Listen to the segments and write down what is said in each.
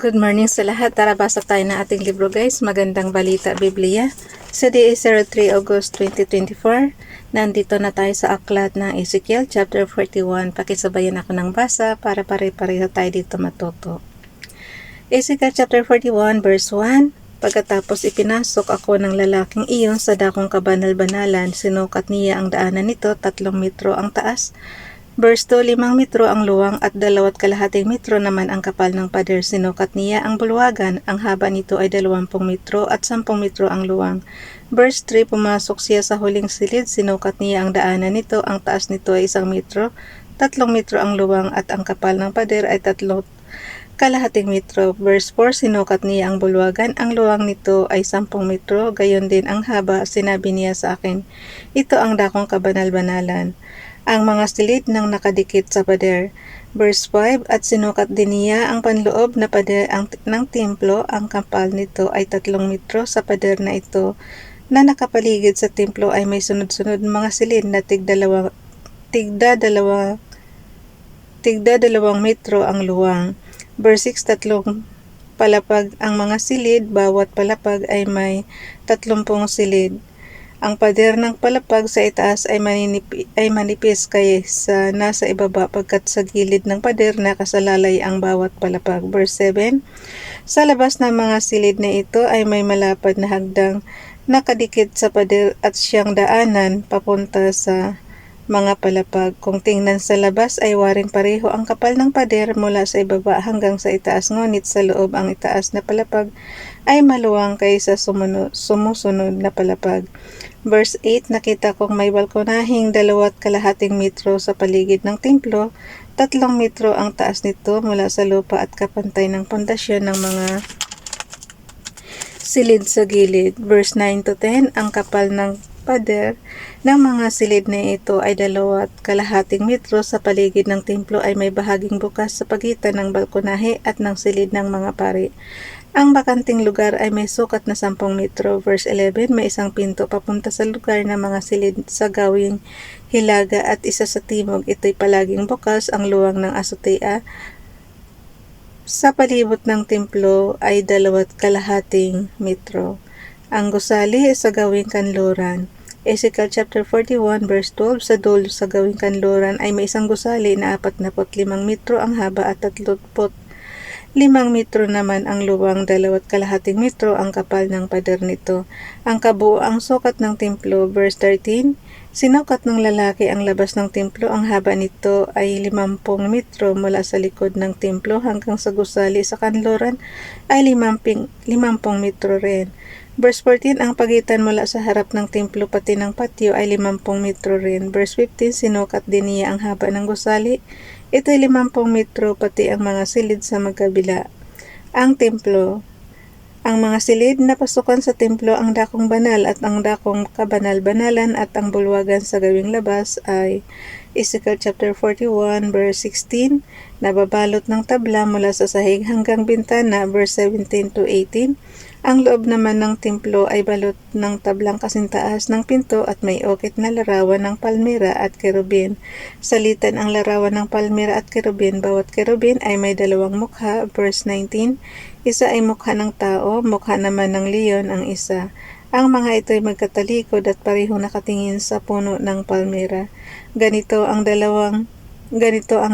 Good morning sa lahat. Tara basa tayo ng ating libro guys. Magandang balita Biblia. Sa day 03 August 2024, nandito na tayo sa aklat ng Ezekiel chapter 41. Pakisabayan ako ng basa para pare-pareho tayo dito matuto. Ezekiel chapter 41 verse 1. Pagkatapos ipinasok ako ng lalaking iyon sa dakong kabanal-banalan, sinukat niya ang daanan nito, 3 metro ang taas. Verse 2, 5 metro ang luwang at 2.5 metro naman ang kapal ng pader. Sinukat niya ang bulwagan, ang haba nito ay 20 metro at 10 metro ang luwang. Verse 3, pumasok siya sa huling silid, sinukat niya ang daanan nito, ang taas nito ay 1 metro, 3 metro ang luwang at ang kapal ng pader ay 3.5 metro. Verse 4, sinukat niya ang bulwagan, ang luwang nito ay 10 metro, gayon din ang haba. Sinabi niya sa akin, ito ang dakong kabanal-banalan, ang mga silid ng nakadikit sa pader. Verse 5, at sinukat din niya ang panloob na pader ng templo, ang kapal nito ay 3 metro. Sa pader na ito na nakapaligid sa templo ay may sunod-sunod mga silid na tigda 2 metro ang luwang. Verse 6, 3 palapag ang mga silid, bawat palapag ay may 30 silid. Ang pader ng palapag sa itaas ay manipis kaysa nasa ibaba, pagkat sa gilid ng pader nakasalalay ang bawat palapag. Verse 7, sa labas ng mga silid na ito ay may malapad na hagdang nakadikit sa pader at siyang daanan papunta sa mga palapag. Kung tingnan sa labas ay waring pareho ang kapal ng pader mula sa ibaba hanggang sa itaas, ngunit sa loob ang itaas na palapag ay maluwang kaysa sumusunod na palapag. Verse 8, nakita kong may balkonahing 2.5 metro sa paligid ng templo, 3 metro ang taas nito mula sa lupa at kapantay ng pundasyon ng mga silid sa gilid. Verse 9 to 10, ang kapal ng pader ng mga silid na ito ay 2.5 metro. Sa paligid ng templo ay may bahaging bukas sa pagitan ng balkonahe at ng silid ng mga pari. Ang bakanting lugar ay may sukat na 10 metro. Verse 11, may isang pinto papunta sa lugar ng mga silid sa gawing hilaga at isa sa timog. Ito'y palaging bukas. Ang luwang ng azotea sa palibot ng templo ay 2.5 metro. Ang gusali sa gawing kanluran. Ezekiel chapter 41 verse 12, sa dulo sa gawing kanluran ay may isang gusali na 45 metro ang haba at 35 metro naman ang luwang, 2.5 metro ang kapal ng pader nito. Ang kabuoang sukat ng templo. Verse 13, sinukat ng lalaki ang labas ng templo, ang haba nito ay 50 metro mula sa likod ng templo hanggang sa gusali sa kanluran ay 50 metro rin. Verse 14, ang pagitan mula sa harap ng templo pati ng patio ay 50 metro rin. Verse 15, sinukat din niya ang haba ng gusali. Ito ay 50 metro pati ang mga silid sa magkabila. Ang templo. Ang mga silid na pasukan sa templo, ang dakong banal at ang dakong kabanal-banalan at ang bulwagan sa gawing labas ay Ezekiel chapter 41 verse 16, nababalot ng tabla mula sa sahig hanggang bintana. Verse 17 to 18, ang loob naman ng templo ay balot ng tablang kasintaas ng pinto at may okit na larawan ng palmera at kerubin. Salitan ang larawan ng palmera at kerubin. Bawat kerubin ay may 2 mukha. Verse 19, isa ay mukha ng tao, mukha naman ng leon ang isa. Ang mga ito ay magkatalikod at parehong nakatingin sa puno ng palmera. Ganito ang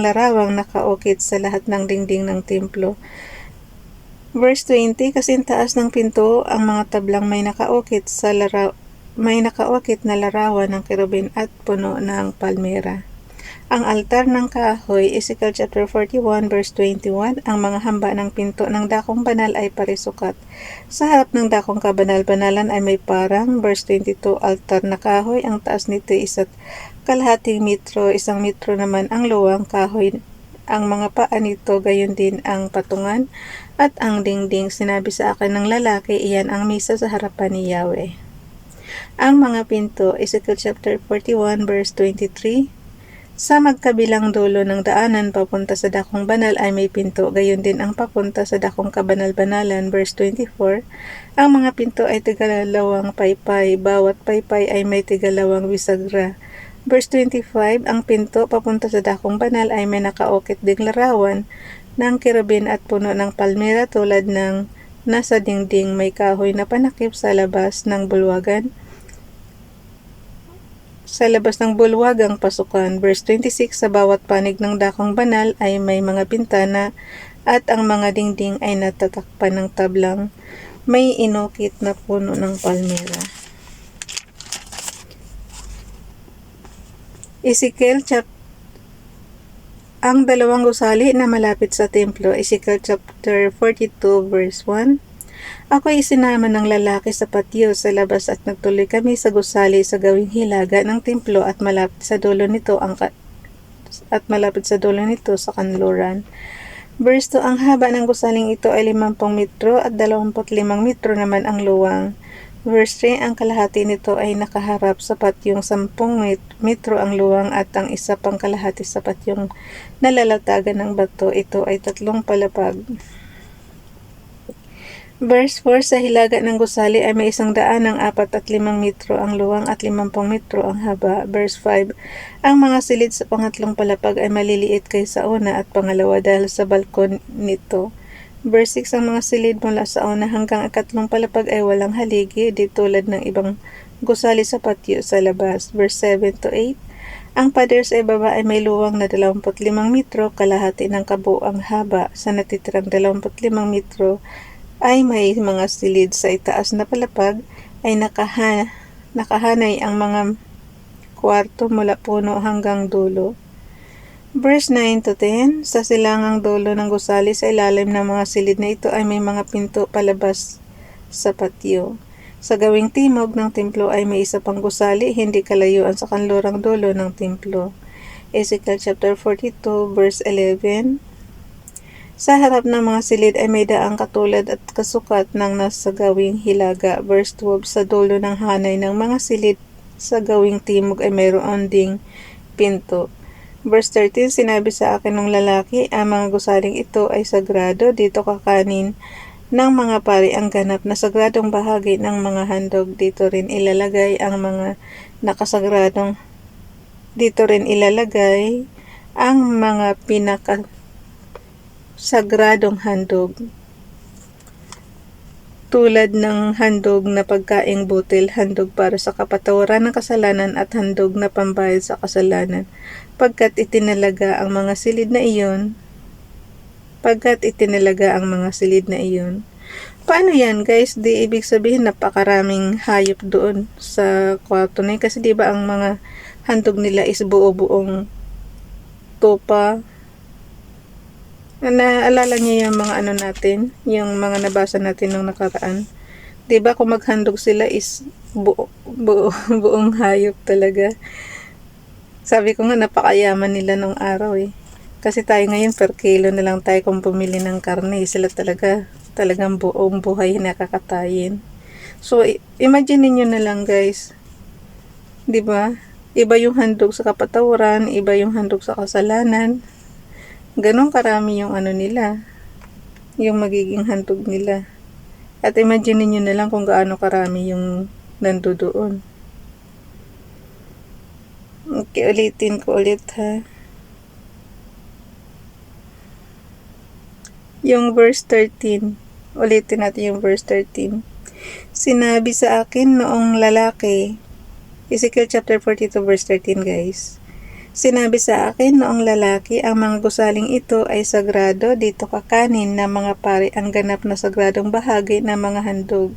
larawang nakaukit sa lahat ng dingding ng templo. Verse 20, kasintaas ng pinto ang mga tablang may nakaukit na larawan ng kerubin at puno ng palmera. Ang altar ng kahoy. Ezekiel chapter 41 verse 21, ang mga hamba ng pinto ng dakong banal ay parisukat. Sa harap ng dakong kabanal-banalan ay may parang. Verse 22, altar na kahoy, ang taas nito ay 1.5 metro, 1 metro naman ang luwang kahoy. Ang mga paa nito gayon din ang patungan at ang dingding. Sinabi sa akin ng lalaki, iyan ang misa sa harapan ni Yahweh. Ang mga pinto. Ezekiel chapter 41 verse 23, sa magkabilang dulo ng daanan papunta sa dakong banal ay may pinto, gayon din ang papunta sa dakong kabanal-banalan. Verse 24, ang mga pinto ay tigalawang paypay, bawat paypay ay may tigalawang bisagra. Verse 25, ang pinto papunta sa dakong banal ay may nakaukit ding larawan ng kirubin at puno ng palmera tulad ng nasa dingding, may kahoy na panakip sa labas ng bulwagan. Sa labas ng bulwagang pasukan. Verse 26, sa bawat panig ng dakong banal ay may mga bintana at ang mga dingding ay natatakpan ng tablang may inukit na puno ng palmera. Ezekiel ang dalawang gusali na malapit sa templo. Ezekiel chapter 42 verse 1. Ako'y isinama ng lalaki sa patio sa labas at nagtuloy kami sa gusali sa gawing hilaga ng templo at malapit sa dulo nito sa kanluran. Verse 2, ang haba ng gusaling ito ay 50 metro at 25 metro naman ang luwang. Verse 3, ang kalahati nito ay nakaharap sa patyong 10 metro ang luwang at ang isa pang kalahati sa patyong nalalatagan ng bato. Ito ay 3 palapag. Verse 4, sa hilaga ng gusali ay may 104 at 5 metro ang luwang at 50 metro ang haba. Verse 5, ang mga silid sa pangatlong palapag ay maliliit kaysa una at pangalawa dahil sa balkon nito. Verse 6, ang mga silid mula sa una hanggang ikatlong palapag ay walang haligi, di tulad ng ibang gusali sa patio sa labas. Verse 7 to 8, ang pader sa ibaba ay may luwang na 25 metro, kalahati ng kabuuang haba. Sa natitirang 25 metro ay may mga silid sa itaas na palapag ay nakahanay ang mga kwarto mula puno hanggang dulo. Verse 9 to 10, sa silangang dulo ng gusali sa ilalim ng mga silid na ito ay may mga pinto palabas sa patio. Sa gawing timog ng templo ay may isa pang gusali, hindi kalayuan sa kanlurang dulo ng templo. Ezekiel chapter 42 verse 11. Sa harap ng mga silid ay may daang katulad at kasukat ng nasa gawing hilaga. Verse 12, sa dulo ng hanay ng mga silid sa gawing timog ay mayroon ding pinto. Verse 13, sinabi sa akin ng lalaki, ang mga gusaling ito ay sagrado, dito kakanin ng mga pari ang ganap na sagradong bahagi ng mga handog. Dito rin ilalagay ang mga pinakasagradong handog, tulad ng handog na pagkaing butil, handog para sa kapatawaran ng kasalanan at handog na pambayad sa kasalanan, pagkat itinalaga ang mga silid na iyon. Paano yan, guys? Di ibig sabihin napakaraming hayop doon sa kwarto na yun. Kasi di ba ang mga handog nila is buo-buong tupa. Naalala niyo yung mga natin, yung mga nabasa natin nung nakaraan. Diba kung maghandog sila is buong hayop talaga. Sabi ko nga napakayaman nila nung araw eh. Kasi tayo ngayon per kilo na lang tayo kung pumili ng karne. Sila talagang buong buhay nakakatayin. So imagine niyo na lang guys. Diba? Iba yung handog sa kapatawaran, iba yung handog sa kasalanan. Ganon karami yung nila, yung magiging handog nila. At imagine niyo na lang kung gaano karami yung nandoon. Okay, ulitin ko ulit ha. Yung verse 13. Ulitin natin yung verse 13. Sinabi sa akin noong lalaki, Ezekiel chapter 42 verse 13 guys. Sinabi sa akin noong lalaki, ang mga gusaling ito ay sagrado, dito kakanin ng mga pari ang ganap na sagradong bahagi ng mga handog.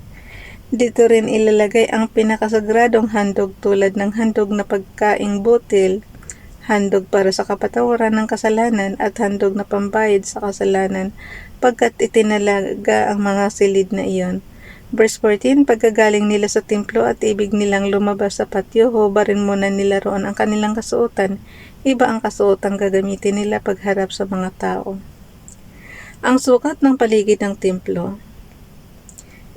Dito rin ilalagay ang pinakasagradong handog tulad ng handog na pagkaing butil, handog para sa kapatawaran ng kasalanan at handog na pambayad sa kasalanan, pagkat itinalaga ang mga silid na iyon. Verse 14, pagkagaling nila sa templo at ibig nilang lumabas sa patio, hubarin muna nila roon ang kanilang kasuotan. Iba ang kasuotang gagamitin nila pagharap sa mga tao. Ang sukat ng paligid ng templo.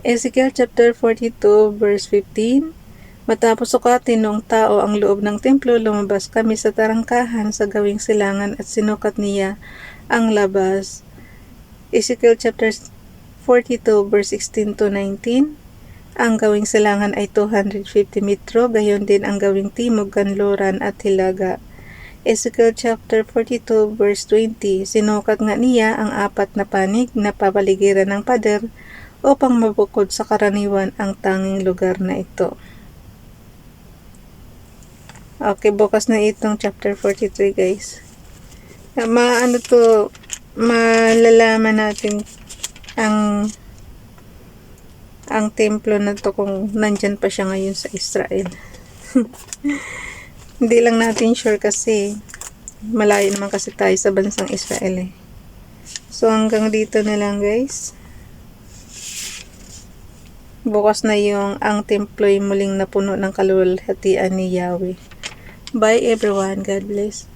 Ezekiel chapter 42 verse 15, matapos sukatin noong tao ang loob ng templo, lumabas kami sa tarangkahan sa gawing silangan at sinukat niya ang labas. Ezekiel chapter 42 verse 16 to 19, ang gawing silangan ay 250 metro, gayon din ang gawing timog, kanluran at hilaga. Ezekiel chapter 42 verse 20, sinukat nga niya ang 4 na panig na papaligiran ng pader upang mabukod sa karaniwan ang tanging lugar na ito. Okay, bukas na itong chapter 43 guys. Malalaman natin ang templo na to kung nandyan pa siya ngayon sa Israel. Hindi lang natin sure kasi malayo naman kasi tayo sa bansang Israel eh. So hanggang dito na lang guys. Bukas na yung ang templo ay muling napuno ng kaluwalhatian ni Yahweh. Bye everyone. God bless.